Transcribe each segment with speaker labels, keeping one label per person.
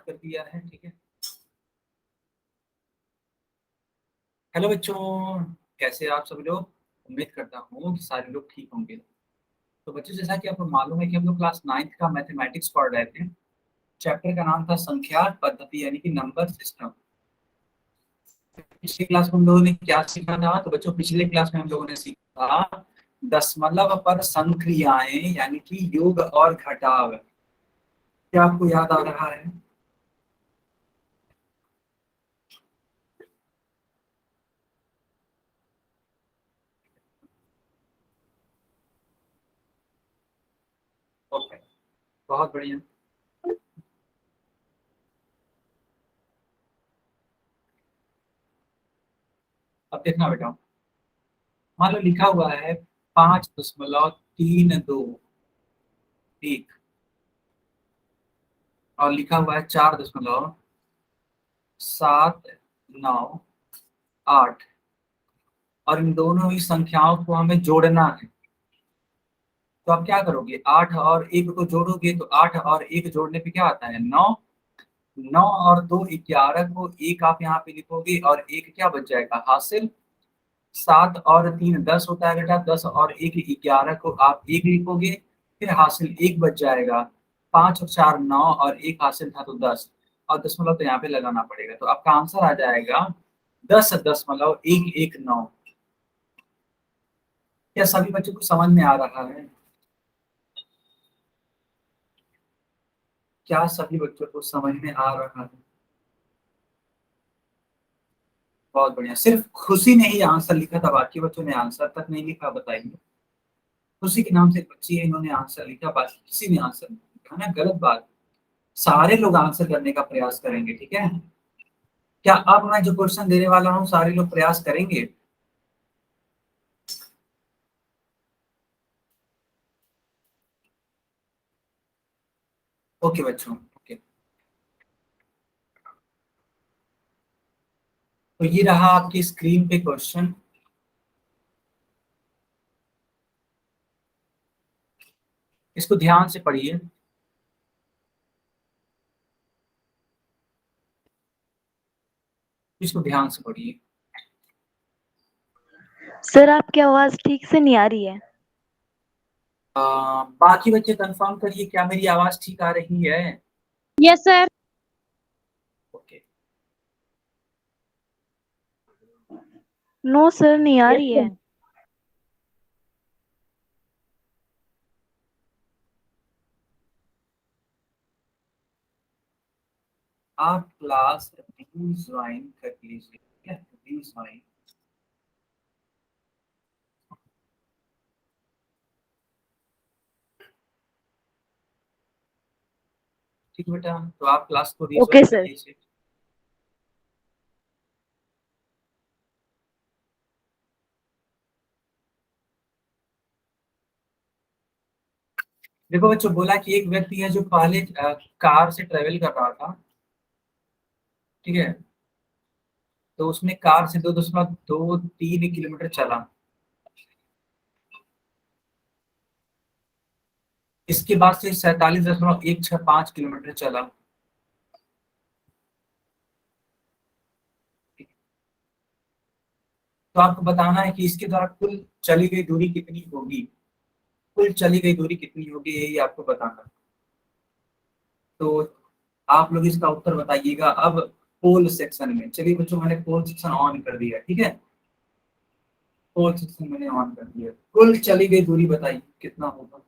Speaker 1: कर दिया है। ठीक है, हेलो बच्चों, कैसे हैं आप सभी लोग। उम्मीद करता हूँ कि सारे लोग ठीक होंगे। तो बच्चों, जैसा कि आपको मालूम है कि हम लोग क्लास 9th का मैथमेटिक्स पढ़ रहे थे। चैप्टर का नाम था संख्या पद्धति यानी कि नंबर सिस्टम। पिछली क्लास में हम लोगों ने क्या सीखा था? तो बच्चों, पिछले क्लास में हम लोगों ने सीखा दशमलव पर संक्रियाएं यानी कि योग और घटाव। क्या आपको याद आ रहा है? ओके, बहुत बढ़िया। अब देखना बेटा, मान लो लिखा हुआ है 5.32 और लिखा हुआ है 4.798 और इन दोनों ही संख्याओं को हमें जोड़ना है। तो आप क्या करोगे? 8 और 1 को जोड़ोगे तो 8 और 1 जोड़ने पे क्या आता है? 9। 9 और 2 11 को एक आप यहाँ पे लिखोगे और एक क्या बच जाएगा? हासिल। 7 और 3 10 होता है बेटा। 10 और 1 11 को आप एक लिखोगे, फिर हासिल एक बच जाएगा। 5 और 4 9 और एक हासिल था तो 10, और दशमलव तो यहाँ पे लगाना पड़ेगा। तो आपका आंसर आ जाएगा 10.119। क्या सभी बच्चों को समझ में आ रहा है? क्या सभी बच्चों को समझ में आ रहा है? बहुत बढ़िया। सिर्फ खुशी ने ही आंसर लिखा था, बाकी बच्चों ने आंसर तक नहीं लिखा। बताइए, खुशी के नाम से एक बच्ची है, इन्होंने आंसर लिखा, बाकी किसी ने आंसर नहीं लिखा ना। गलत बात। सारे लोग आंसर करने का प्रयास करेंगे। ठीक है, क्या अब मैं जो क्वेश्चन देने वाला हूँ सारे लोग प्रयास करेंगे? ओके बच्चों, ओके। तो ये रहा आपकी स्क्रीन पे क्वेश्चन। इसको ध्यान से पढ़िए। इसको ध्यान से पढ़िए।
Speaker 2: सर आपकी आवाज ठीक से नहीं आ रही है।
Speaker 1: बाकी बच्चे कंफर्म करिए, क्या मेरी आवाज ठीक आ रही है?
Speaker 2: Yes sir.
Speaker 1: Okay.
Speaker 2: No sir, नहीं आ
Speaker 3: यस
Speaker 2: रही
Speaker 3: सर।
Speaker 2: है।
Speaker 1: आप क्लास ज्वाइन कर लीजिए। ठीक है, ज्वाइन। ठीक है बेटा, तो आप क्लास को
Speaker 2: ओके
Speaker 1: रीज्वाइन कर
Speaker 2: सर।
Speaker 1: लीजिए। देखो बच्चों, बोला कि एक व्यक्ति है जो पहले कार से ट्रेवल कर रहा था। ठीक है, तो उसने कार से 2.23 किलोमीटर चला। इसके बाद से 47.165 किलोमीटर चला। तो आपको बताना है कि इसके द्वारा कुल चली गई दूरी कितनी होगी। कुल चली गई दूरी कितनी होगी, यही आपको बताना है। तो आप लोग इसका उत्तर बताइएगा अब पोल सेक्शन में। चलिए बच्चों, मैंने पोल सेक्शन ऑन कर दिया। ठीक है, पोल सेक्शन मैंने ऑन कर दिया। कुल चली गई दूरी बताइए कितना होगा।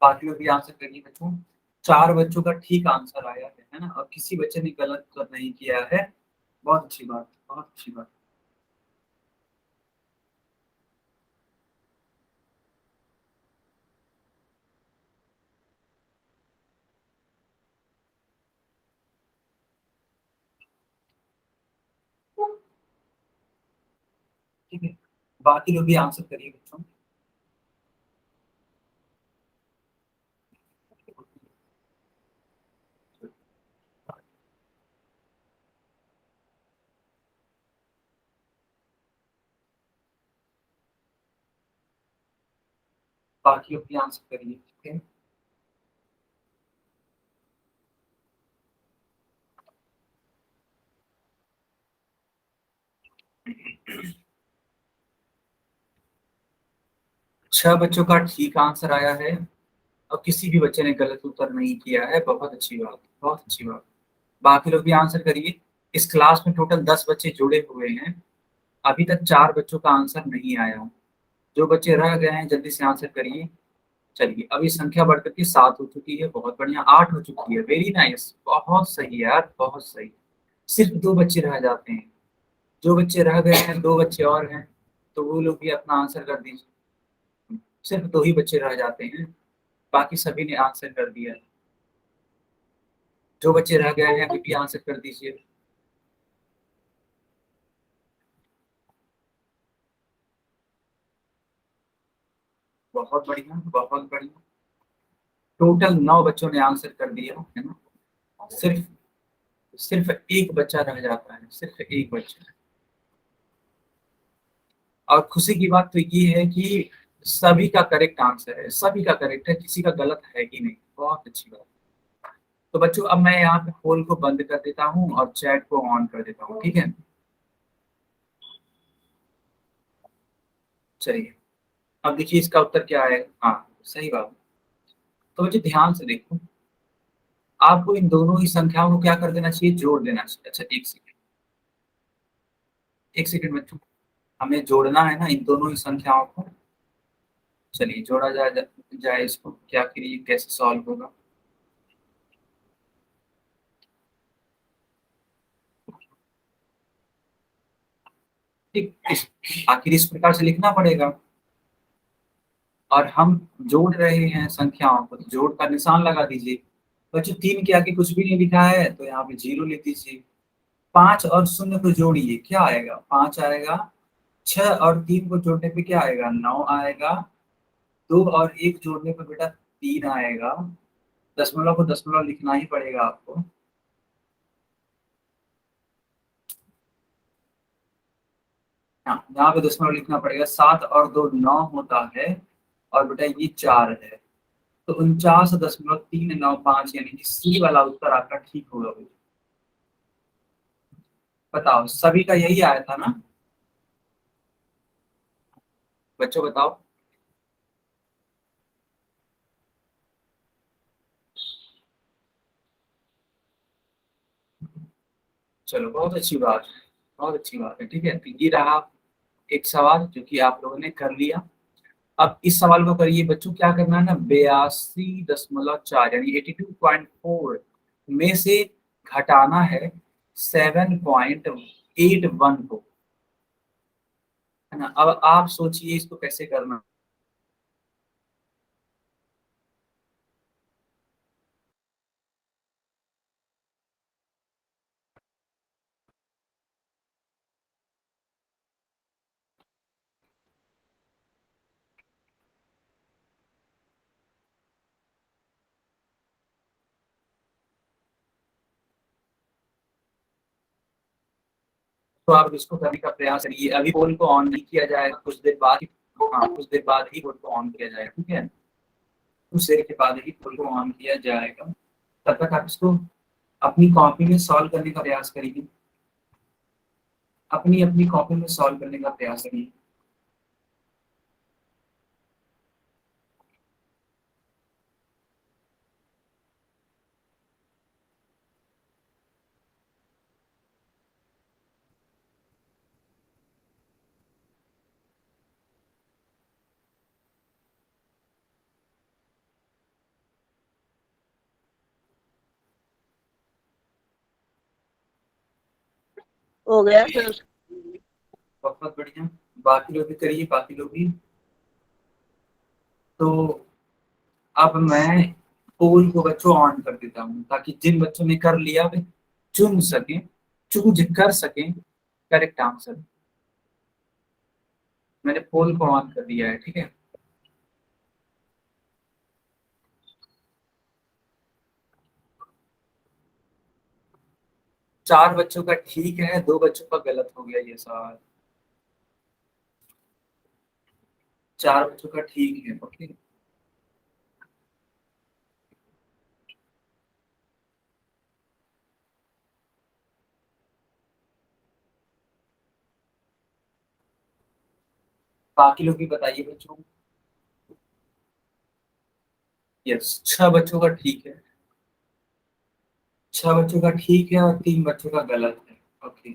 Speaker 1: बाकी लोग भी आंसर करिए बच्चों। 4 बच्चों का ठीक आंसर आया है ना, और किसी बच्चे ने गलत उत्तर नहीं किया है। बहुत अच्छी बात, बहुत अच्छी बात। ठीक है, बाकी लोग भी आंसर करिए बच्चों। बाकी लोग भी आंसर करिए, ठीक है। छह बच्चों का ठीक आंसर आया है और किसी भी बच्चे ने गलत उत्तर नहीं किया है, बहुत अच्छी बात, बहुत अच्छी बात। बाकी लोग भी आंसर करिए। इस क्लास में टोटल 10 बच्चे जुड़े हुए हैं, अभी तक 4 बच्चों का आंसर नहीं आया। जो बच्चे रह गए हैं जल्दी से आंसर करिए। चलिए, अभी संख्या बढ़कर के 7 हो चुकी है, बहुत बढ़िया। 8 हो चुकी है, वेरी नाइस, बहुत सही यार, बहुत सही। सिर्फ 2 बच्चे रह जाते हैं। जो बच्चे रह गए हैं, 2 बच्चे और हैं, तो वो लोग भी अपना आंसर कर दीजिए। सिर्फ 2 ही बच्चे रह जाते हैं, बाकी सभी ने आंसर कर दिया। जो बच्चे रह गए हैं अभी भी आंसर कर दीजिए। बहुत बढ़िया, बहुत बढ़िया। टोटल 9 बच्चों ने आंसर कर दिया है ना। सिर्फ सिर्फ एक बच्चा रह जाता है, सिर्फ एक बच्चा। और खुशी की बात तो ये है कि सभी का करेक्ट आंसर है, सभी का करेक्ट है, किसी का गलत है ही नहीं। बहुत अच्छी बात। तो बच्चों, अब मैं यहाँ पे पोल को बंद कर देता हूँ और चैट को ऑन कर देता हूँ, ठीक है। चलिए, अब देखिए इसका उत्तर क्या है। हाँ, सही बात। तो बच्चे ध्यान से देखो, आपको इन दोनों ही संख्याओं को क्या कर देना चाहिए, जोड़ देना चाहिए। अच्छा, एक सेकेंड, एक सेकेंड बच्चों, हमें जोड़ना है ना इन दोनों ही संख्याओं को। चलिए, जोड़ा जाए इसको, क्या करिए, कैसे सॉल्व होगा। ठीक, आखिर इस प्रकार से लिखना पड़ेगा। और हम जोड़ रहे हैं संख्याओं को, तो जोड़ का निशान लगा दीजिए। बच्चों, 3 के आगे कुछ भी नहीं लिखा है तो यहाँ पे 0 लिख दीजिए। 5 और 0 को जोड़िए, क्या आएगा, 5 आएगा। 6 और 3 को जोड़ने पे क्या आएगा, 9 आएगा। 2 और 1 जोड़ने पे बेटा 3 आएगा। दशमलव को दशमलव लिखना ही पड़ेगा आपको। हाँ, यहाँ पे दशमलव लिखना पड़ेगा। 7 और 2 9 होता है, और बेटा ये 4 है। तो 49.395, यानी कि सी वाला उत्तर आपका ठीक होगा बेटा। बताओ, सभी का यही आया था ना बच्चों, बताओ। चलो, बहुत अच्छी बात है, बहुत अच्छी बात है। ठीक है, तो ये रहा एक सवाल जो कि आप लोगों ने कर लिया। अब इस सवाल को करिए बच्चों, क्या करना है ना, 82.4 यानी 82.4 में से घटाना है 7.81 को, है ना। अब आप सोचिए इसको कैसे करना। तो आप इसको करने का प्रयास करिए। अभी पोल को ऑन नहीं किया जाएगा, कुछ देर बाद ही, हाँ कुछ देर बाद ही पोल को ऑन किया जाएगा, ठीक है। कुछ देर के बाद ही पोल को ऑन किया जाएगा। तब तक आप इसको अपनी कॉपी में सॉल्व करने का प्रयास करिए। अपनी अपनी कॉपी में सॉल्व करने का प्रयास करिए।
Speaker 3: हो गया सर।
Speaker 1: बहुत बढ़िया, बाकी लोग भी करिए, बाकी लोग भी। तो अब मैं पोल को बच्चों ऑन कर देता हूँ, ताकि जिन बच्चों ने कर लिया वे चुन सकें, चूज कर सकें करेक्ट आंसर। मैंने पोल को ऑन कर दिया है, ठीक है। चार बच्चों का ठीक है, दो बच्चों का गलत हो गया ये सवाल। चार बच्चों का ठीक है, ओके। बाकी लोग भी बताइए बच्चों। यस, छह बच्चों का ठीक है। छह बच्चों का ठीक है और तीन बच्चों का गलत है, ओके।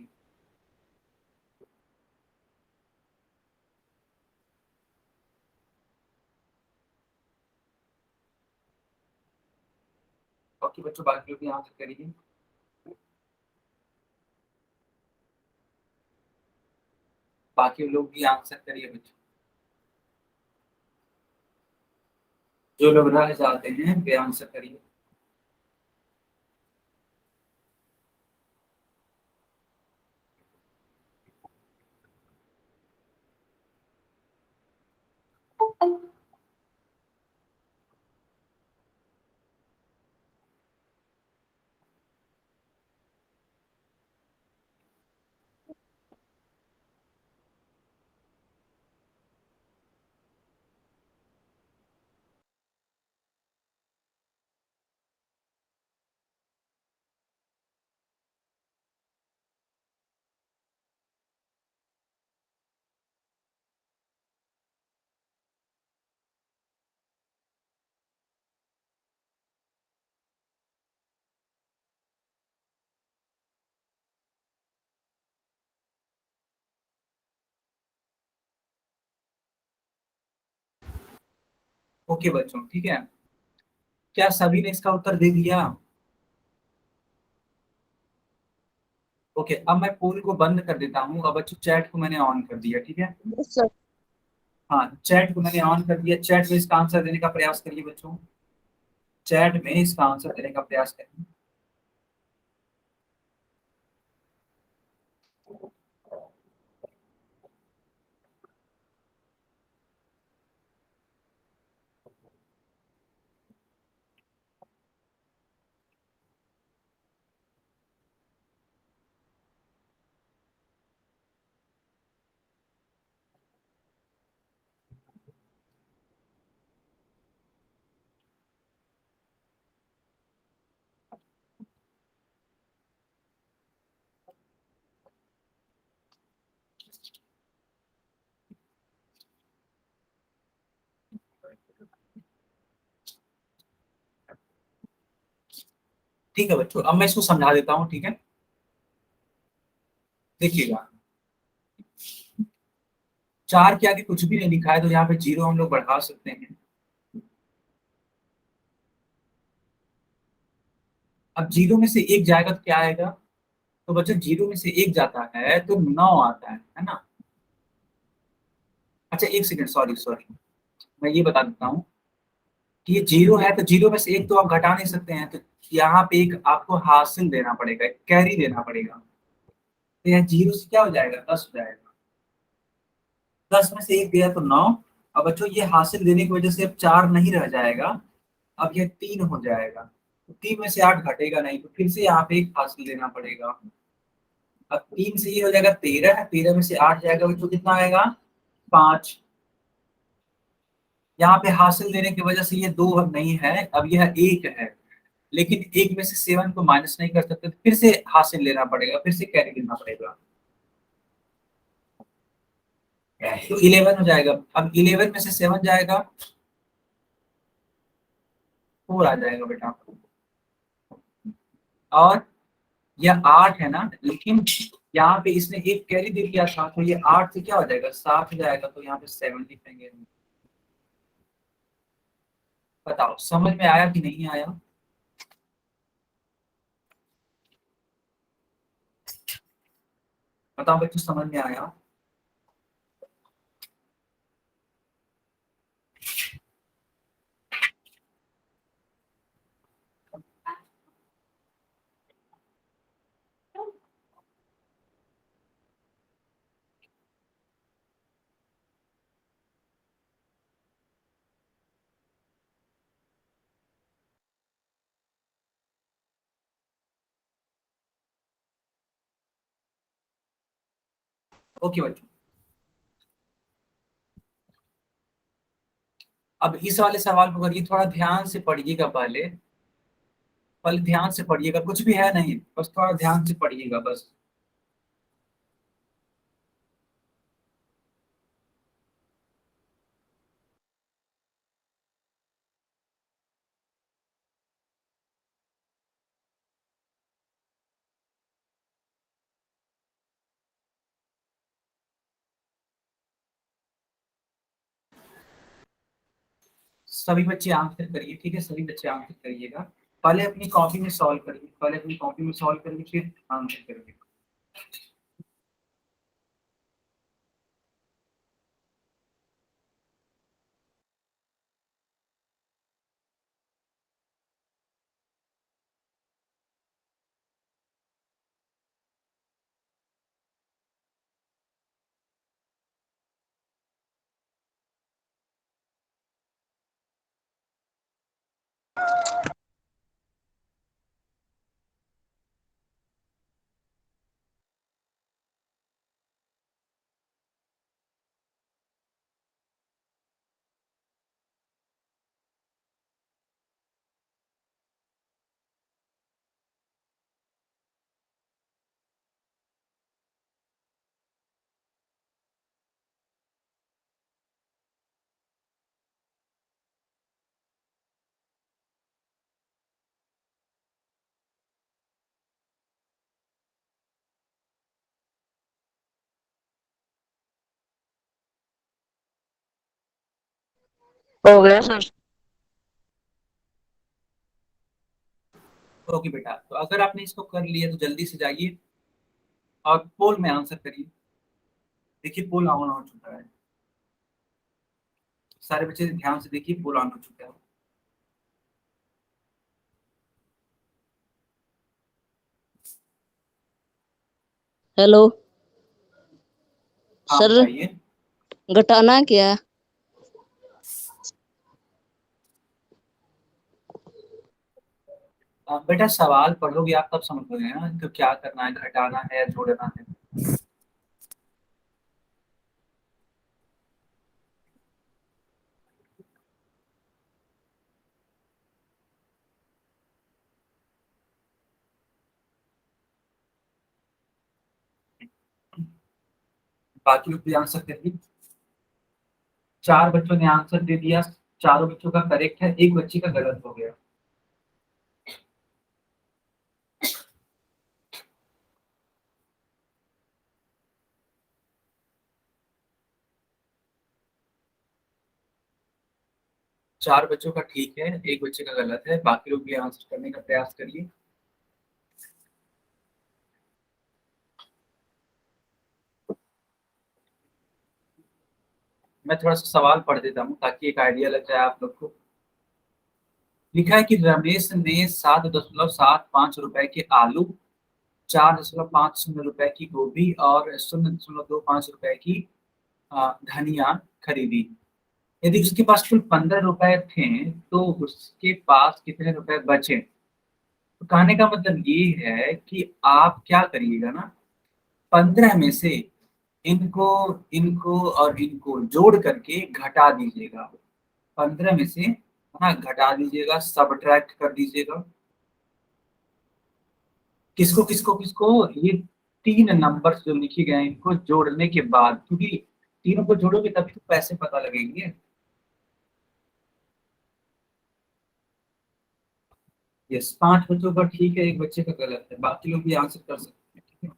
Speaker 1: ओके बच्चों, बाकी लोग भी आंसर करिए। बाकी लोग भी आंसर करिए बच्चों। जो लोग रह जाते हैं वे आंसर करिए। ओके बच्चों, ठीक है। क्या सभी ने इसका उत्तर दे दिया? ओके, अब मैं पोल को बंद कर देता हूँ। अब बच्चों चैट को मैंने ऑन कर दिया, ठीक है।
Speaker 3: Yes, sir.
Speaker 1: हाँ, चैट को मैंने ऑन कर दिया। चैट में इसका आंसर देने का प्रयास करिए बच्चों। चैट में इसका आंसर देने का प्रयास करिए। ठीक है बच्चों, अब मैं इसको समझा देता हूँ, ठीक है। देखिएगा, चार के आगे कुछ भी नहीं लिखा है तो यहाँ पे जीरो हम लोग बढ़ा सकते हैं। अब जीरो में से एक जाएगा तो क्या आएगा? तो बच्चों जीरो में से एक जाता है तो नौ आता है ना। अच्छा एक सेकंड, सॉरी सॉरी, मैं ये बता देता हूँ कि ये जीरो है तो जीरो में से एक तो आप घटा नहीं सकते हैं, तो यहाँ पे एक आपको हासिल देना पड़ेगा, एक कैरी देना पड़ेगा। तो यह जीरो से क्या हो जाएगा? 10 हो जाएगा। 10 में से एक गया तो 9। अब बच्चों ये हासिल देने की वजह से अब चार नहीं रह जाएगा, अब यह 3 हो जाएगा। तो 3 में से 8 घटेगा नहीं, तो फिर से यहाँ पे एक हासिल देना पड़ेगा। अब 3 से ये हो जाएगा 13, 13 में से 8 जाएगा बच्चों, कितना आएगा? 5। यहाँ पे हासिल देने की वजह से ये दो अब नहीं है, अब यह एक है। लेकिन एक में से 7 को माइनस नहीं कर सकते, तो फिर से हासिल लेना पड़ेगा, फिर से कैरी लेना पड़ेगा। तो 11 हो जाएगा। अब 11 में से 7 जाएगा, 4 आ जाएगा बेटा। और यह 8 है ना, लेकिन यहाँ पे इसने एक कैरी दे दिया था, तो ये 8 से क्या हो जाएगा? 7 हो जाएगा, तो यहाँ पे 7 लिखेंगे। बताओ समझ में आया कि नहीं आया? बताओ बच्चों, समझ में आया? ओके बच्चों, अब इस वाले सवाल को करिए, थोड़ा ध्यान से पढ़िएगा, पहले पहले ध्यान से पढ़िएगा, कुछ भी है नहीं, बस थोड़ा ध्यान से पढ़िएगा बस। सभी बच्चे आंसर करिए, ठीक है, सभी बच्चे आंसर करिएगा। पहले अपनी कॉपी में सॉल्व करिए, पहले अपनी कॉपी में सॉल्व करिए, फिर आंसर करिए।
Speaker 3: हो गया सर।
Speaker 1: ओके बेटा, तो अगर आपने इसको कर लिया तो जल्दी से जाइए और पोल में आंसर करिए। देखिए पोल ऑन हो चुका है, सारे बच्चे ध्यान से देखिए, पोल ऑन हो चुका है।
Speaker 3: हेलो
Speaker 1: हाँ
Speaker 3: सर,
Speaker 1: बताइए।
Speaker 3: घटाना क्या है?
Speaker 1: बेटा सवाल पढ़ोगे आप तब समझोगे ना, तो क्या करना है, घटाना है या जोड़ना है। बाकी लोग भी आंसर करिए। चार बच्चों ने आंसर दे दिया, चारों बच्चों का करेक्ट है, एक बच्चे का गलत हो गया। चार बच्चों का ठीक है, एक बच्चे का गलत है, बाकी लोग भी आंसर करने का प्रयास करिए। मैं थोड़ा सा सवाल पढ़ देता हूँ ताकि एक आइडिया लग जाए आप लोग को। लिखा है कि रमेश ने 7.75 रुपए के आलू, 4.50 रुपए की गोभी और 0.25 रुपए की धनिया खरीदी। यदि उसके पास कुल 15 रुपए थे तो उसके पास कितने रुपए बचे। तो कहने का मतलब ये है कि आप क्या करिएगा ना, 15 में से इनको इनको और इनको जोड़ करके घटा दीजिएगा। 15 में से है ना, घटा दीजिएगा, सबट्रैक्ट कर दीजिएगा। किसको किसको किसको, ये तीन नंबर जो लिखे गए हैं इनको जोड़ने के बाद, क्योंकि तीनों को जोड़ोगे तभी तो पैसे पता लगेंगे। यस, 5 बच्चों का ठीक है, एक बच्चे का गलत है, बाकी लोग भी आंसर कर सकते हैं, ठीक है।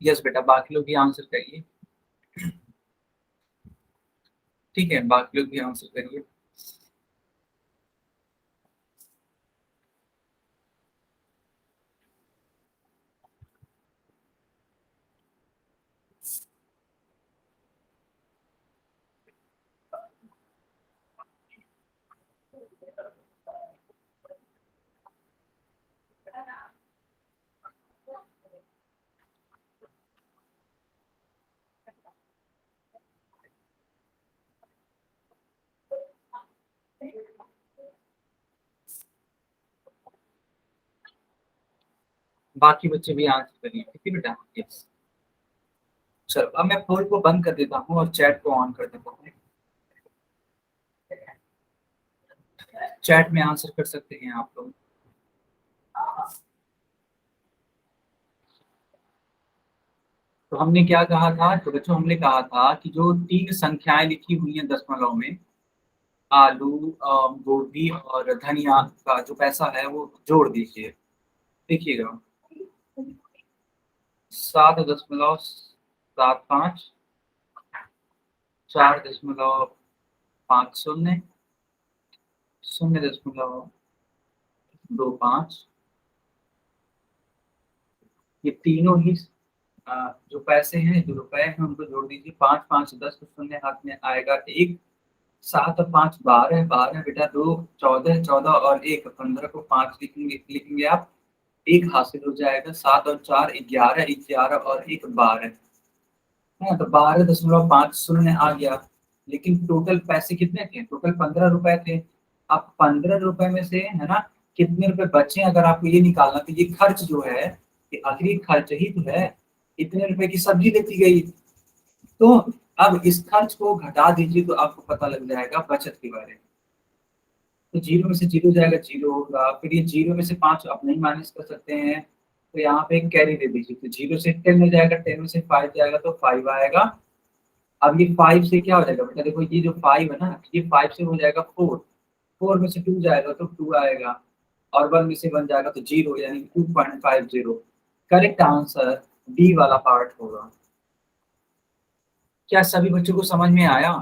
Speaker 1: यस बेटा, बाकी लोग भी आंसर करिए। ठीक है, बाकी लोग भी आंसर करिए। बाकी बच्चे भी आंसर करिए, ठीक है बेटा। यस, चलो अब मैं पोल को बंद कर देता हूँ और चैट को ऑन कर देता हूँ। चैट में आंसर कर सकते हैं आप लोग। तो हमने क्या कहा था, तो बच्चों हमने कहा था कि जो 3 संख्याएं लिखी हुई हैं दशमलव में, आलू, गोभी और धनिया का जो पैसा है वो जोड़ दीजिए। देखिएगा, 7.75, 4.50, 0.25, ये तीनों ही जो पैसे हैं, जो रुपए हैं, उनको जोड़ दीजिए। 5 5 10 तो शून्य हाथ में आएगा 1, 7 और 5 12, 12 बेटा 2 14, 14 और 1 15 को 5 लिखेंगे आप, 1 हासिल हो जाएगा। 7 और 4 11, 11 और 1 12 है, तो 12.50 आ गया। लेकिन टोटल पैसे कितने थे, टोटल 15 रुपए थे। अब 15 रुपए में से है ना कितने रुपए बचे, अगर आपको ये निकालना, तो ये खर्च जो है ये आखिरी खर्च ही तो है। इतने रुपए की सब्जी लेती गई, तो अब इस खर्च को घटा दीजिए तो आपको पता लग जाएगा बचत के बारे में। तो 0 में से 0 जाएगा, 0 होगा। फिर ये 0 में से 5 आप नहीं माइनस कर सकते हैं, तो यहाँ पे एक कैरी दे दीजिए। तो 0 से 10 हो जाएगा, 10 में से 5 जाएगा तो 5 आएगा। अब ये 5 से क्या हो जाएगा बेटा, देखो ये जो 5 है ना, ये 5 से हो जाएगा 4, 4 में से 2 जाएगा तो 2 आएगा, और 1 में से 1 जाएगा तो 0, यानी 2.50। करेक्ट आंसर डी वाला पार्ट होगा। क्या सभी बच्चों को समझ में आया?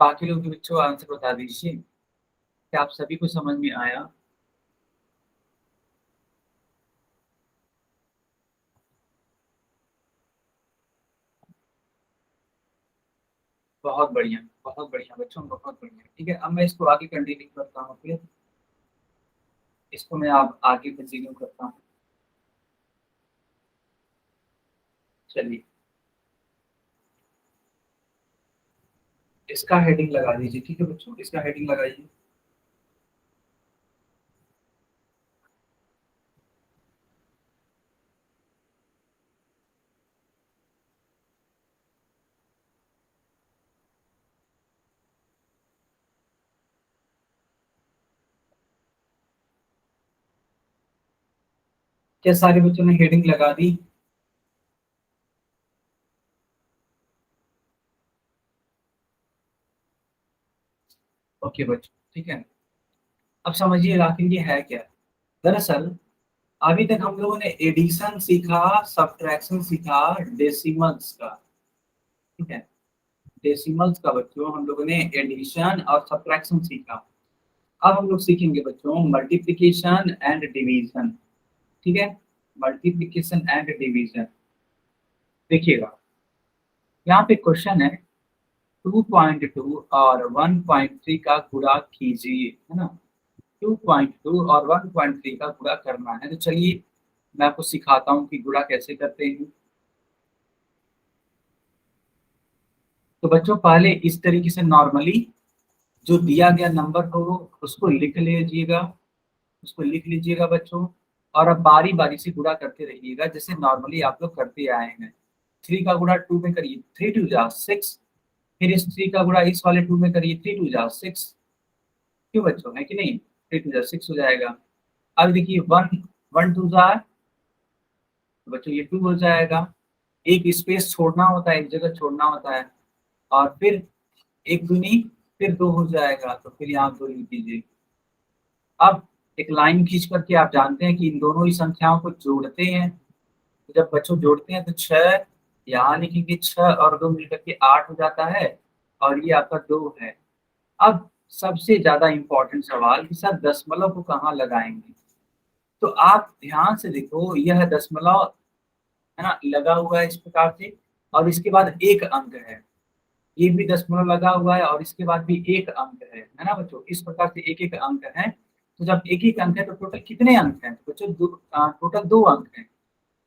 Speaker 1: बाकी लोग भी बच्चों आंसर बता दीजिए, क्या आप सभी को समझ में आया? बहुत बढ़िया, बहुत बढ़िया बच्चों, बहुत बढ़िया। ठीक है, अब मैं इसको आगे कंटिन्यू करता हूँ, फिर इसको मैं आप आगे कंटिन्यू करता हूँ। चलिए, इसका हेडिंग लगा दीजिए। ठीक है बच्चों, इसका हेडिंग लगाइए। क्या सारे बच्चों ने हेडिंग लगा दी? ओके बच्चों, ठीक है। अब समझिए आखिर ये है क्या। दरअसल अभी तक हम लोगों ने एडिशन सीखा, सब्ट्रैक्शन सीखा, डेसिमल्स का। ठीक है, डेसिमल्स का बच्चों हम लोगों ने एडिशन और सब्ट्रैक्शन सीखा। अब हम लोग सीखेंगे बच्चों मल्टीप्लिकेशन एंड डिवीजन। ठीक है, मल्टीप्लिकेशन एंड डिवीजन। देखिएगा, यहाँ पे क्वेश्चन है 2.2 और 1.3 का गुणा कीजिए, है ना। 2.2 और 1.3 का गुणा करना है, तो चलिए मैं आपको सिखाता हूँ कि गुणा कैसे करते हैं। तो बच्चों पहले इस तरीके से नॉर्मली जो दिया गया नंबर हो उसको लिख लीजिएगा, उसको लिख लीजिएगा बच्चों, और अब बारी बारी से गुणा करते रहिएगा जैसे नॉर्मली आप लोग करते आए हैं। 3 का गुणा 2 में करिए, 3 2 जा 6। फिर इस 3 का गुणा इस वाले 2 में करिए, 3 2 जा 6। क्यों बच्चों, है कि नहीं? 3 2 जा 6 हो जाएगा। अब देखिए 1 1 2 जा, तो बच्चों ये 2 हो जाएगा। एक स्पेस छोड़ना होता है, एक जगह छोड़ना होता है, और फिर एक दूनी, फिर 2 हो जाएगा, तो फिर यहाँ 2 लिख दीजिए। अब एक लाइन खींच करके आप जानते हैं कि इन दोनों ही संख्याओं को जोड़ते हैं, तो जब बच्चों जोड़ते हैं तो 6 यहाँ लिखेंगे, 6 और 2 मिलकर के 8 हो जाता है, और ये आपका 2 है। अब सबसे ज्यादा इंपॉर्टेंट सवाल कि सर दशमलव को कहाँ लगाएंगे, तो आप ध्यान से देखो, यह दशमलव है ना लगा हुआ है इस प्रकार से, और इसके बाद एक अंक है, ये भी दशमलव लगा हुआ है और इसके बाद भी एक अंक है ना बच्चों, इस प्रकार से एक एक अंक है। तो जब एक ही अंक है तो टोटल कितने अंक हैं? तो बच्चों टोटल 2 अंक हैं।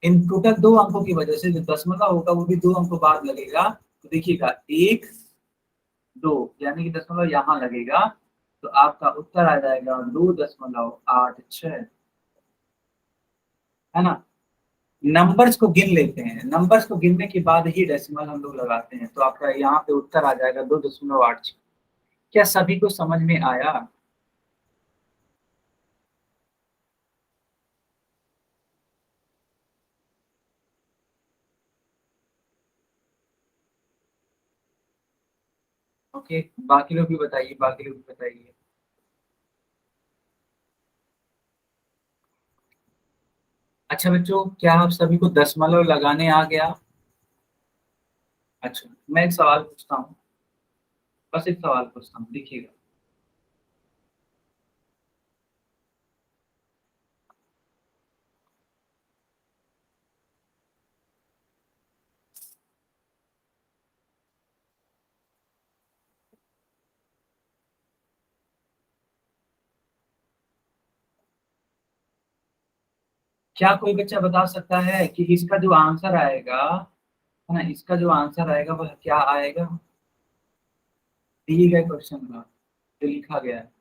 Speaker 1: इन टोटल 2 अंकों की वजह से जो दशमलव होगा वो भी 2 अंकों बाद लगेगा। तो देखिएगा 1 2 यानी कि दशमलव यहाँ लगेगा, तो आपका उत्तर आ जाएगा 2.86, है ना। नंबर्स को गिन लेते हैं, नंबर्स को गिनने के बाद ही डेसिमल हम लोग लगाते हैं, तो आपका यहाँ पे उत्तर आ जाएगा 2.86। क्या सभी को समझ में आया? ओके, बाकी लोग भी बताइए, बाकी लोग भी बताइए। अच्छा बच्चों, क्या आप सभी को दशमलव लगाने आ गया? अच्छा, मैं एक सवाल पूछता हूँ, बस एक सवाल पूछता हूँ, देखिएगा। क्या कोई बच्चा बता सकता है कि इसका जो आंसर आएगा, है ना, इसका जो आंसर आएगा वह क्या आएगा? दिए गए क्वेश्चन का जो लिखा गया है।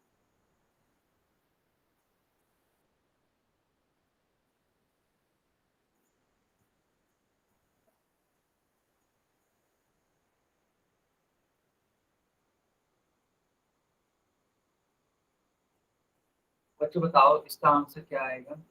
Speaker 1: बच्चों बताओ इसका आंसर क्या आएगा?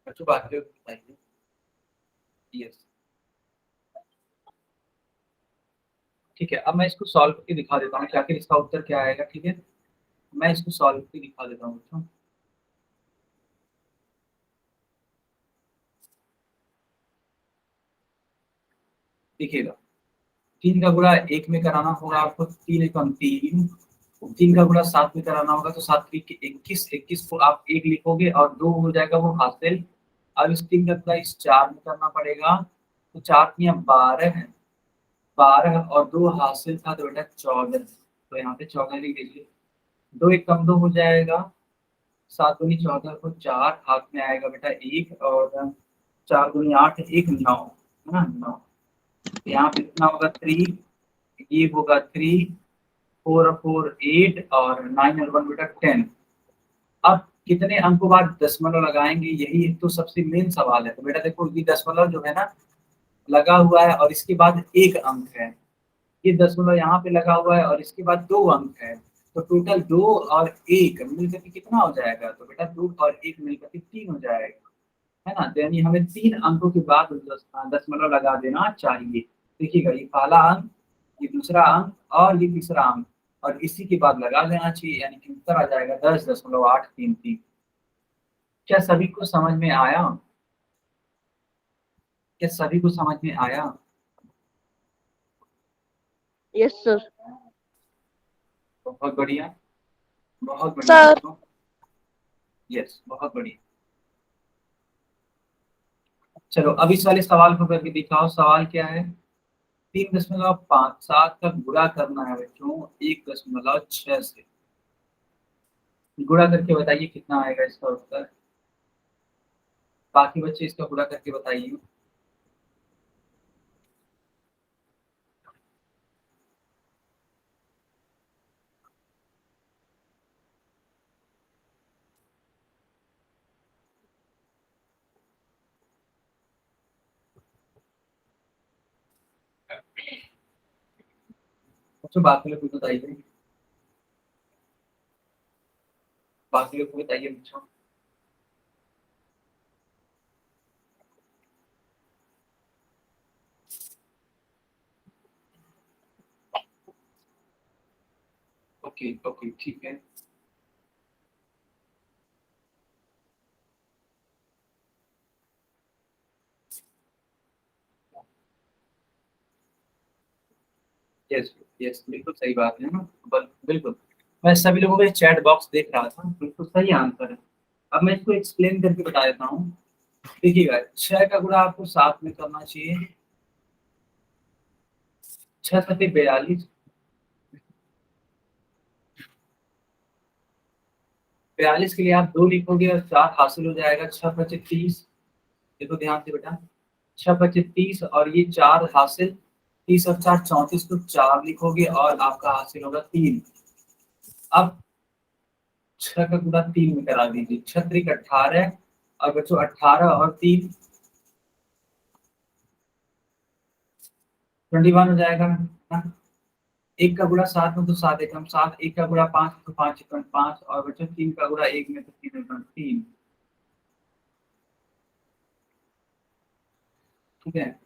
Speaker 1: बच्चों बात बताइए। यस, ठीक है, अब मैं इसको सॉल्व करके दिखा देता हूँ कि आखिर इसका उत्तर क्या आएगा, ठीक है। मैं इसको सॉल्व करके दिखा देता हूँ बच्चों। देखिएगा, 3 का गुणा 1 में कराना होगा आपको, 3 एकम 3, 3 का गुणा 7 में कराना होगा, तो 7 3 21, 21 को आप 1 लिखोगे और 2 हो जाएगा वो हासिल। अब इस 3 का गुणा इस 4 में करना पड़ेगा, तो 4 तियां 12 है, 12 और 2 हासिल था तो बेटा 14, तो यहाँ पे 14 लिख दीजिए। 2 एक कम 2 हो जाएगा, 7 दूनी 14 को 4 हाथ में आएगा बेटा 1, और 4 दूनी 8 1 9, है ना 9। यहाँ पे कितना होगा 3, ये होगा 3, 4 और 4 8, और 9 और 1 बेटा 10। अब कितने अंकों बाद दशमलव लगाएंगे, यही तो सबसे मेन सवाल है। तो बेटा देखो, ये दशमलव जो है ना लगा हुआ है और इसके बाद एक अंक है, ये दशमलव यहाँ पे लगा हुआ है और इसके बाद 2 अंक है, तो टोटल 2 और 1 मिलकर के कितना हो जाएगा? तो बेटा 2 और 1 मिलकर के 3 हो जाएगा, है ना। तो यानी हमें 3 अंकों के बाद दशमलव लगा देना चाहिए। देखिएगा, ये पहला अंक, ये दूसरा अंक और ये तीसरा अंक, और इसी के बाद लगा देना चाहिए, यानी कि उत्तर आ जाएगा 10.833। क्या सभी को समझ में आया? क्या सभी को समझ में आया?
Speaker 3: Yes sir.
Speaker 1: बहुत बढ़िया, बहुत बढ़िया
Speaker 2: सर
Speaker 1: बच्चों। यस, बहुत बढ़िया। चलो अब इस वाले सवाल को करके दिखाओ, सवाल क्या है? 3.57 का गुणा करना है बच्चों 1.6 से। गुणा करके बताइए कितना आएगा इसका उत्तर। बाकी बच्चे इसका गुणा करके बताइए। बच्चों बाकी लोग को बताइए, बाकी लोग को बताइए बच्चों। ओके ओके, ठीक है। यस यस, बिल्कुल सही बात है ना। बिल्कुल, मैं सभी लोगों के चैट बॉक्स देख रहा था, बिल्कुल सही आंसर है। अब मैं इसको एक्सप्लेन करके बता देता हूँ। देखिएगा, 6 का गुणा आपको 7 में करना चाहिए। 6 सत्ते 42, 42 के लिए आप 2 लिखोगे और 4 हासिल हो जाएगा। 6 पचे 30, देखो ध्यान से बेटा, 6 पचे 30 और ये 4 हासिल, 30 और 4 34 को 4 लिखोगे और आपका हासिल होगा 3। अब 6 का गुणा 3 में करा दीजिए। 6 त्रिक 18 और बच्चों 18 और 3 21 हो जाएगा ना। 1 का गुणा 7 में तो 7 एकम 7, 1 का गुणा 5 तो 5 एकम 5 और बच्चों 3 का गुणा 1 में तो 3 एकम 3। ठीक है,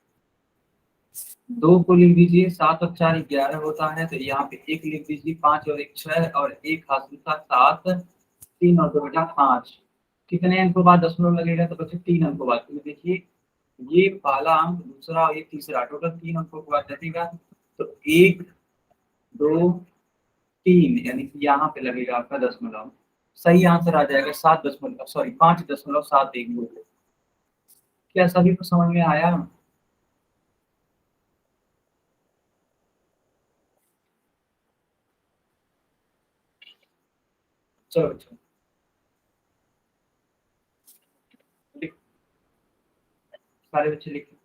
Speaker 1: 2 को लिख दीजिए। 7 और 4 11 होता है, तो यहाँ पे 1 लिख दीजिए। 5 और 1 6 और 1 हासिल था 7, 3 और 2 बेटा 5। कितने अंकों बाद दशमलव लगेगा? तो बच्चे 3 अंकों बाद। तो देखिए, ये पहला अंक, दूसरा और ये तीसरा, टोटल 3 अंकों के बाद लगेगा। तो 1 2 3, यानी कि यहाँ पे लगेगा आपका दशमलव। सही आंसर आ जाएगा 5.712। क्या सभी को समझ में आया? चलो चलो, सारे बच्चे लिखे।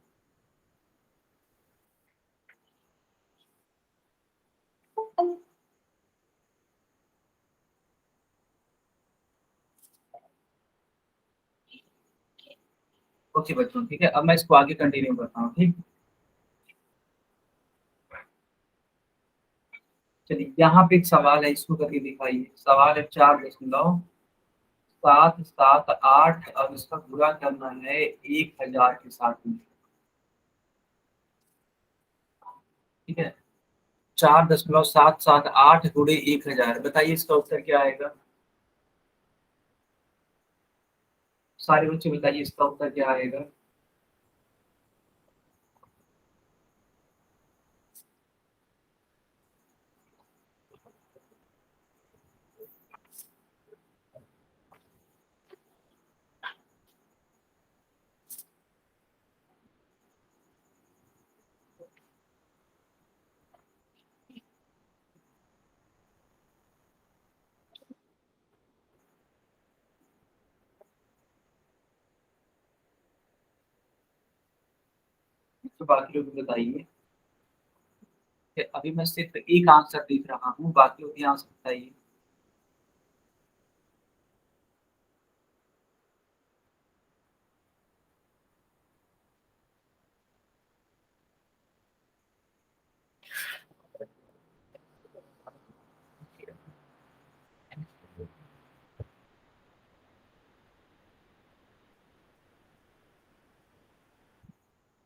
Speaker 1: ओके बच्चों, ठीक है, अब मैं इसको आगे कंटिन्यू करता हूँ। ठीक, चलिए यहाँ पे एक सवाल है, इसको करके दिखाइए। सवाल है 4.778 और इसका पूरा करना है 1000 के साथ में। ठीक है, 4.778 गुणे 1000, बताइए इसका उत्तर क्या आएगा? सारे बच्चे बताइए इसका उत्तर क्या आएगा? तो बाकी लोग बताइए। कि अभी मैं सिर्फ एक आंसर देख रहा हूँ, बाकी लोग भी आंसर बताइए।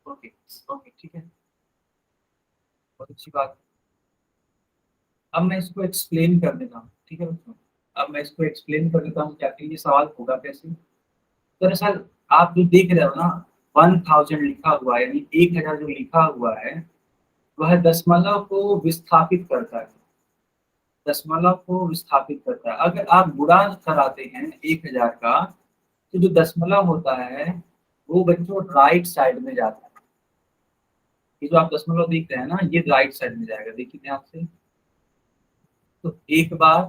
Speaker 1: ओके ओके, ठीक है, बहुत अच्छी बात। अब मैं इसको एक्सप्लेन कर देता हूँ, ठीक है बच्चों। अब मैं इसको एक्सप्लेन कर देता हूँ, क्या कि ये सवाल होगा कैसे। दरअसल आप जो देख रहे हो ना, 1000 लिखा हुआ है, यानी 1000 जो लिखा हुआ है, वह दशमलव को विस्थापित करता है। दशमलव को विस्थापित करता है। अगर आप गुणा कराते हैं 1000 का, तो जो दशमलव होता है वो बच्चों राइट साइड में जाता है। ये जो आप दशमलव देख रहे हैं ना, ये राइट साइड में जाएगा, देखिए ध्यान से। तो एक बार,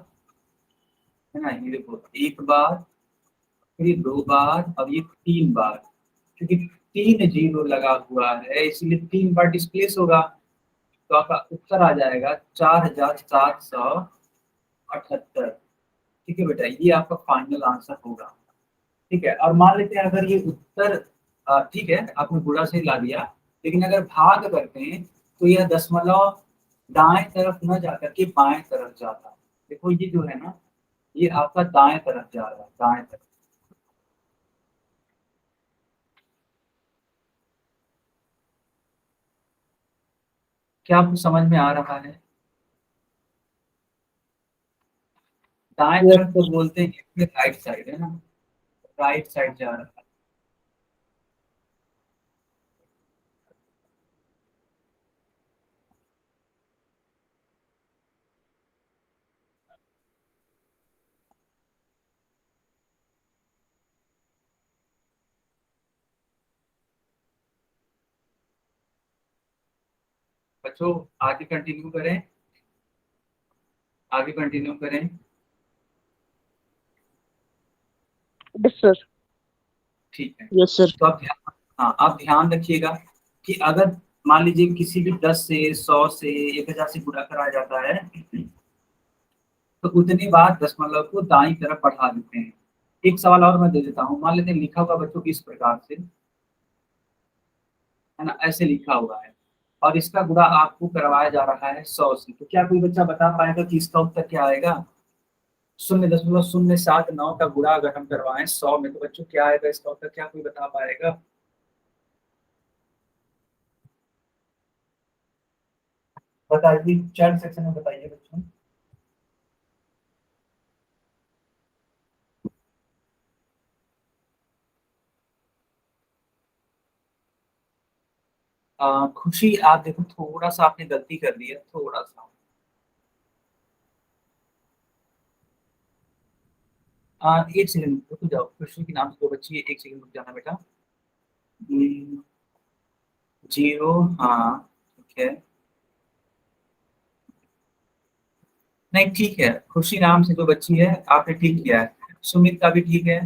Speaker 1: है ना, ये देखो, एक बार, फिर ये 2 बार और ये 3 बार। क्योंकि 3 जीरो लगा हुआ है, इसलिए 3 बार डिस्प्लेस होगा। तो आपका उत्तर आ जाएगा 4778। ठीक है बेटा, ये आपका फाइनल आंसर होगा। ठीक है, और मान लेते हैं अगर ये उत्तर, ठीक है, आपने गुणा से ला दिया, लेकिन अगर भाग करते हैं तो यह दशमलव दाएं तरफ न जाकर के बाएं तरफ जाता है। देखो ये जो है ना, ये आपका दाएं तरफ जा रहा है, दाएं तरफ। क्या आपको समझ में आ रहा है? दाएं तरफ तो बोलते हैं कि राइट साइड है ना, राइट साइड जा रहा है। बच्चों आगे कंटिन्यू करें, आगे कंटिन्यू करें।
Speaker 3: Yes sir.
Speaker 1: ठीक है,
Speaker 3: यस सर।
Speaker 1: तो आप ध्यान रखिएगा कि अगर मान लीजिए किसी भी 10 से 100 से 1000 से गुणा कराया जाता है तो उतनी बार दशमलव को दाईं तरफ बढ़ा देते हैं। एक सवाल और मैं दे देता हूँ, मान लेते हैं लिखा हुआ बच्चों की इस प्रकार से, है ना, ऐसे लिखा हुआ है और इसका गुणा आपको करवाया जा रहा है 100 से, तो क्या कोई बच्चा बता पाएगा कि इसका उत्तर क्या आएगा? 0.079 का गुणा अगर हम करवाएं 100 में तो बच्चों क्या आएगा इसका उत्तर, क्या कोई बता पाएगा? बताइए, चैट सेक्शन में बताइए बच्चों। खुशी आप देखो थोड़ा सा आपने गलती कर दी है, थोड़ा सा। एक सेकंड रुक जाओ, खुशी के नाम से दो बच्ची है, एक सेकंड रुक जाना बेटा। 0, हाँ ठीक है, नहीं ठीक है, खुशी नाम से जो बच्ची है आपने ठीक किया है। सुमित का भी ठीक है,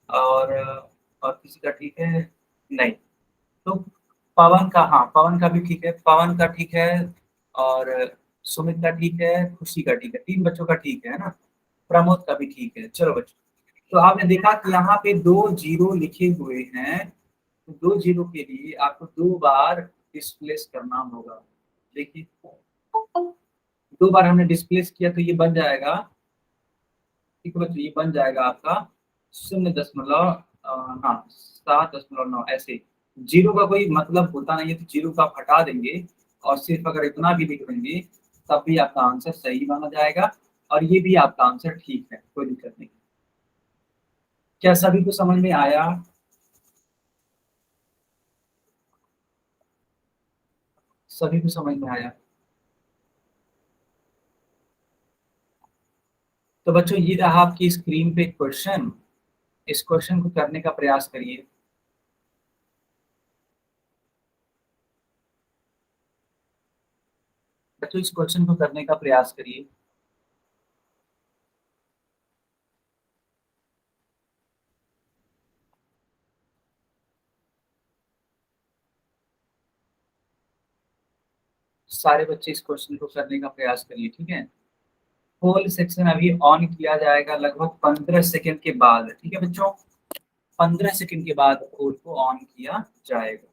Speaker 1: और किसी का ठीक है नहीं, तो पवन का, हाँ पवन का भी ठीक है, पवन का ठीक है, और सुमित का ठीक है, खुशी का ठीक है, 3 बच्चों का ठीक है ना, प्रमोद का भी ठीक है। चलो बच्चों, तो आपने देखा कि यहाँ पे 2 जीरो लिखे हुए हैं, तो 2 जीरो के लिए आपको 2 बार डिस्प्लेस करना होगा। देखिए 2 बार हमने डिस्प्लेस किया तो ये बन जाएगा, ठीक है बच्चों, ये बन जाएगा आपका 0.709, ऐसे। जीरो का कोई मतलब होता नहीं है, तो जीरो का आप हटा देंगे और सिर्फ अगर इतना भी लिख देंगे तब भी आपका आंसर सही माना जाएगा, और ये भी आपका आंसर ठीक है, कोई दिक्कत नहीं। क्या सभी को समझ में आया? सभी को समझ में आया? तो बच्चों ये रहा आपकी स्क्रीन पे क्वेश्चन, इस क्वेश्चन को करने का प्रयास करिए। बच्चों इस क्वेश्चन को करने का प्रयास करिए। सारे बच्चे इस क्वेश्चन को करने का प्रयास करिए, ठीक है। होल सेक्शन अभी ऑन किया जाएगा लगभग 15 सेकंड के बाद, ठीक है बच्चों, 15 सेकंड के बाद होल को ऑन किया जाएगा।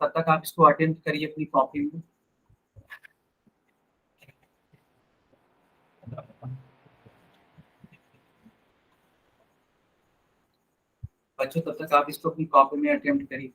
Speaker 1: तब तक आप इसको अटेम्प्ट करिए अपनी कॉपी में। बच्चों तब तक आप इसको अपनी कॉपी में अटेम्प्ट करिए।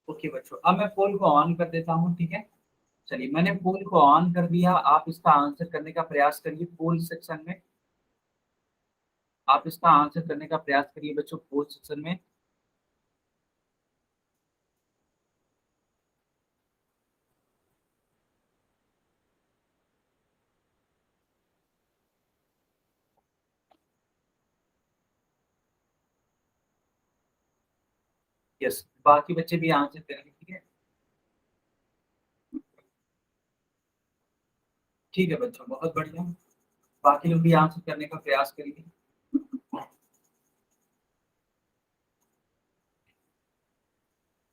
Speaker 1: ओके बच्चों, अब मैं पोल को ऑन कर देता हूँ, ठीक है। चलिए मैंने पोल को ऑन कर दिया, आप इसका आंसर करने का प्रयास करिए पोल सेक्शन में। आप इसका आंसर करने का प्रयास करिए बच्चों पोल सेक्शन में। यस, बाकी बच्चे भी आंसर करेंगे, ठीक है। ठीक है बच्चों, बहुत बढ़िया, बाकी लोग भी आंसर करने का प्रयास करिए।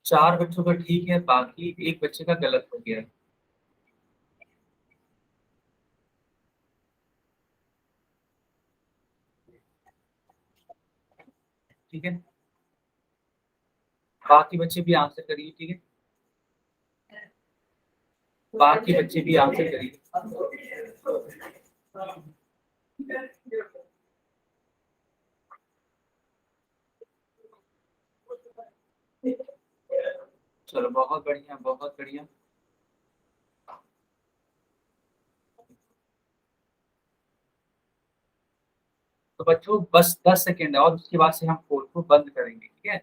Speaker 1: 4 बच्चों का ठीक है, बाकी एक बच्चे का गलत हो गया है। ठीक है, बाकी बच्चे भी आंसर करिए। ठीक है, बाकी बच्चे भी आंसर करिए। चलो बहुत बढ़िया, बहुत बढ़िया। तो बच्चों बस 10 सेकेंड और उसके बाद से हम पोल को बंद करेंगे। ठीक है,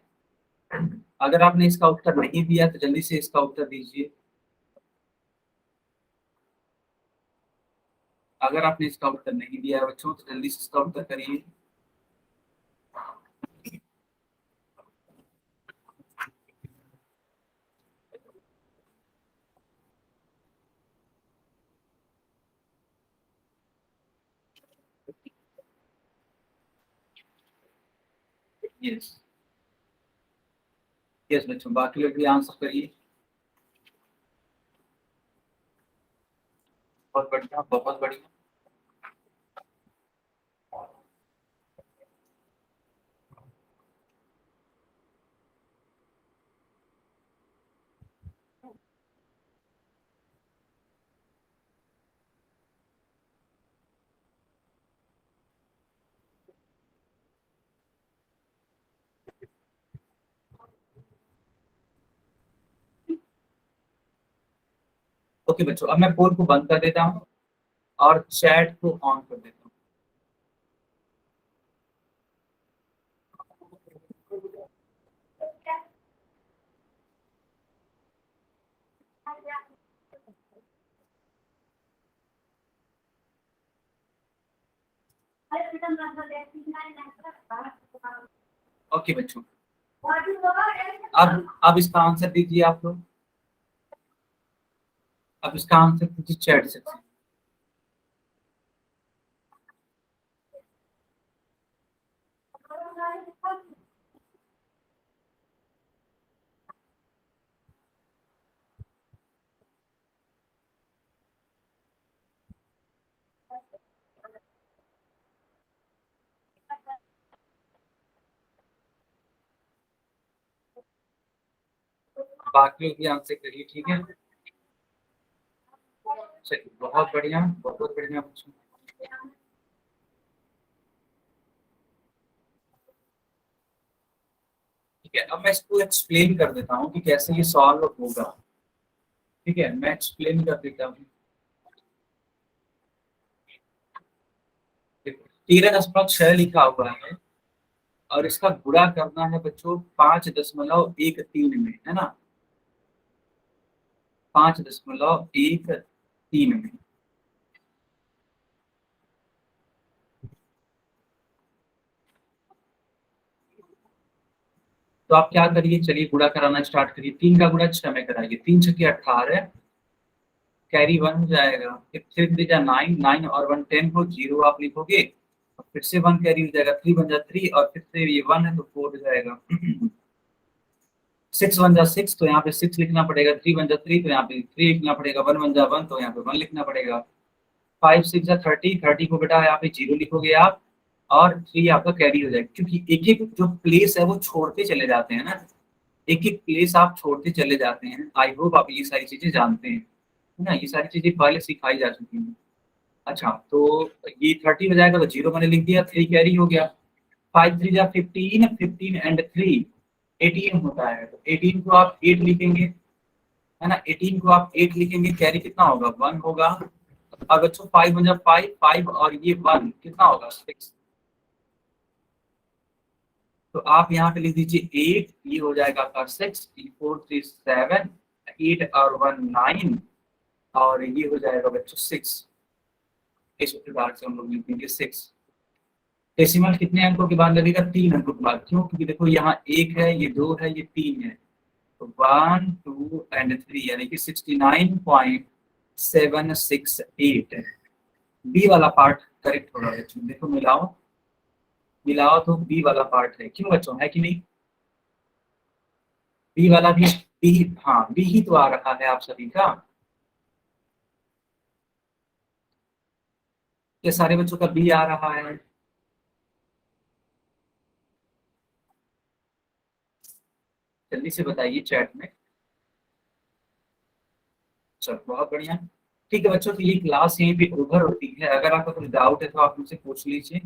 Speaker 1: अगर आपने इसका उत्तर नहीं दिया तो जल्दी से इसका उत्तर दीजिए। अगर आपने इसका उत्तर नहीं दिया है बच्चों तो जल्दी से इसका उत्तर करिए। यस, यस बच्चों, बाकी लोग भी आंसर करिए। बहुत बढ़िया, बहुत बढ़िया। ओके बच्चों, अब मैं पोल को बंद कर देता हूँ और चैट को ऑन कर देता हूँ। ओके बच्चों, अब इसका आंसर दीजिए आप लोग। अब इसका आंसर दीजिए चैट से। बाकी लोग भी आंसर करिए। ठीक है, चलिए बहुत बढ़िया, बहुत बढ़िया बच्चों। ठीक है, अब मैं इसको एक्सप्लेन कर देता हूँ कि कैसे ये सॉल्व होगा। ठीक है, मैं एक्सप्लेन कर देता हूँ। 13.6 लिखा हुआ है और इसका गुणा करना है बच्चों 5.13 में, है ना, 5.13 में। तो आप क्या करिए, चलिए गुणा कराना स्टार्ट करिए। 3 का गुणा 6 में कराइए, 3 छके 18, कैरी 1 हो जाएगा, फिर 3 9 और 1 10 को 0 आप लिखोगे, और फिर से 1 कैरी हो जाएगा, 3 बन जा 3, और फिर से ये 1 है तो 4 हो जाएगा। 6 बन जा 6 तो यहाँ पे 6 लिखना पड़ेगा, 3 बन जा 3 तो यहाँ पे 3 लिखना पड़ेगा, 1 बन जा 1 तो यहाँ पे 1 लिखना पड़ेगा। 5 6 जा 30, 30 को बेटा यहाँ पे 0 लिखोगे आप, और 3 आपका कैरी हो जाएगा। क्योंकि एक एक जो प्लेस है वो छोड़ते चले जाते हैं ना, एक एक प्लेस आप छोड़ते चले जाते हैं। आई होप आप ये सारी चीजें जानते हैं, है ना, ये सारी चीजें पहले सिखाई जा चुकी हैं। अच्छा, तो ये 30 हो जाएगा तो 0 मैंने लिख दिया, 3 कैरी हो गया। 5 3 जा 15, 15 एंड 3 18 होता है, तो 18 को आप 8 लिखेंगे, है ना, 18 को आप 8 लिखेंगे, कैरी कितना होगा 1 होगा। अब बच्चों 5 बन जा 5, 5 और ये 1 कितना होगा 6, तो आप यहाँ पे लिख दीजिए 8, ये हो जाएगा आपका 6, 4 3 7, 8 और 1 9, और ये हो जाएगा बच्चों 6। इस प्रकार से हम लोग लिखेंगे 6। डेसिमल कितने अंकों के बाद लगेगा, 3 अंकों के बाद। क्यों, क्योंकि देखो यहाँ 1 है, ये 2 है, ये 3 है, तो 1 2 एंड 3 यानी कि 69.768 है। बी वाला पार्ट करेक्ट होगा बच्चों। देखो मिलाओ, मिलाओ तो बी वाला पार्ट है। क्यों बच्चों, है कि नहीं, बी वाला भी, बी, हाँ बी ही तो आ रहा है आप सभी का। ये सारे बच्चों का बी आ रहा है। जल्दी से बताइए चैट में। चलो बहुत बढ़िया। ठीक है बच्चों, तो ये क्लास यहीं पे ओवर होती है। अगर आपका कोई डाउट है तो आप मुझसे पूछ लीजिए।